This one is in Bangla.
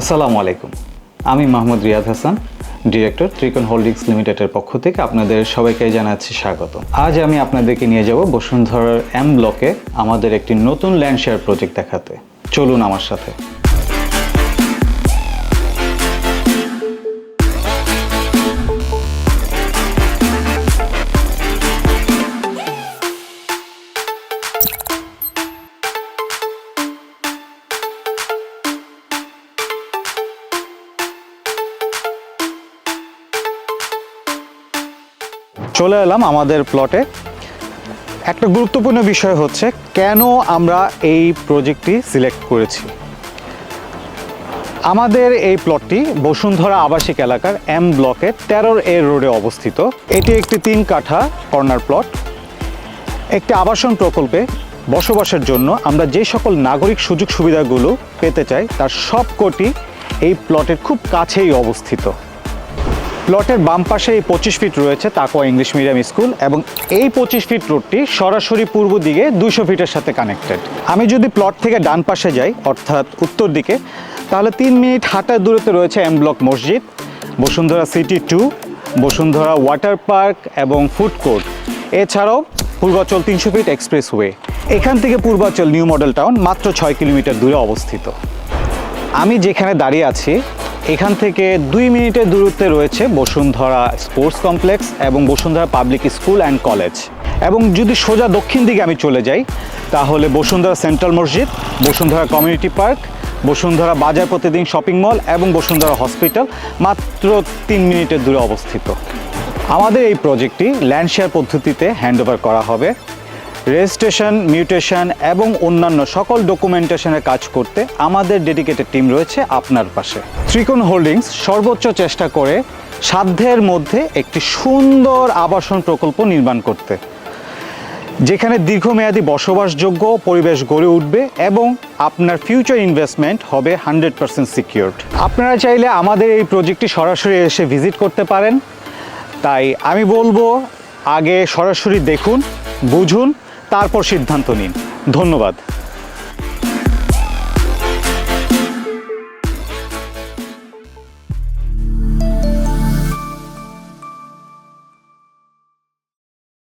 আসসালামু আলাইকুম। আমি মাহমুদ রিয়াদ হাসান, ডিরেক্টর ত্রিকোণ হোল্ডিংস লিমিটেডের পক্ষ থেকে আপনাদের সবাইকে জানাচ্ছি স্বাগত। আজ আমি আপনাদেরকে নিয়ে যাব বসুন্ধরার এম ব্লকে আমাদের একটি নতুন ল্যান্ড শেয়ার প্রজেক্ট দেখাতে। চলুন আমার সাথে। চলে এলাম আমাদের প্লটে। একটা গুরুত্বপূর্ণ বিষয় হচ্ছে কেন আমরা এই প্রজেক্টটি সিলেক্ট করেছি। আমাদের এই প্লটটি বসুন্ধরা আবাসিক এলাকার এম ব্লকের 13A রোডে অবস্থিত। এটি একটি 3 কাঠা কর্নার প্লট। একটি আবাসন প্রকল্পে বসবাসের জন্য আমরা যে সকল নাগরিক সুযোগ সুবিধাগুলো পেতে চাই তার সবকটি এই প্লটের খুব কাছেই অবস্থিত। প্লটের বাম পাশে এই 25 ফিট রয়েছে তাকওয়া ইংলিশ মিডিয়াম স্কুল এবং এই 25 ফিট রোডটি সরাসরি পূর্ব দিকে 200 ফিটের সাথে কানেক্টেড। আমি যদি প্লট থেকে ডান পাশে যাই অর্থাৎ উত্তর দিকে, তাহলে 3 মিনিট হাঁটার দূরত্বে রয়েছে এম ব্লক মসজিদ, Bashundhara city 2, Bashundhara water park এবং ফুড কোর্ট, এছাড়াও পূর্বাচল 300 ফিট এক্সপ্রেসওয়ে। এখান থেকে পূর্বাচল নিউ মডেল টাউন মাত্র 6 কিলোমিটার দূরে অবস্থিত। আমি যেখানে দাঁড়িয়ে আছি এখান থেকে 2 মিনিটের দূরত্বে রয়েছে বসুন্ধরা স্পোর্টস কমপ্লেক্স এবং Bashundhara public school and college. এবং যদি সোজা দক্ষিণ দিকে আমি চলে যাই তাহলে বসুন্ধরা সেন্ট্রাল মসজিদ, বসুন্ধরা কমিউনিটি পার্ক, বসুন্ধরা বাজার প্রতিদিন শপিং মল এবং বসুন্ধরা হসপিটাল মাত্র 3 মিনিটের দূরে অবস্থিত। আমাদের এই প্রজেক্টটি ল্যান্ড শেয়ার পদ্ধতিতে হ্যান্ডওভার করা হবে। রেজিস্ট্রেশন, মিউটেশন এবং অন্যান্য সকল ডকুমেন্টেশনের কাজ করতে আমাদের ডেডিকেটেড টিম রয়েছে আপনার পাশে। ত্রিকোণ হোল্ডিংস সর্বোচ্চ চেষ্টা করে সাধ্যের মধ্যে একটি সুন্দর আবাসন প্রকল্প নির্মাণ করতে, যেখানে দীর্ঘমেয়াদী বসবাসযোগ্য পরিবেশ গড়ে উঠবে এবং আপনার ফিউচার ইনভেস্টমেন্ট হবে 100% সিকিউরড। আপনারা চাইলে আমাদের এই প্রজেক্টটি সরাসরি এসে ভিজিট করতে পারেন। তাই আমি বলবো আগে সরাসরি দেখুন, বুঝুন, তারপর সিদ্ধান্ত নিন। ধন্যবাদ।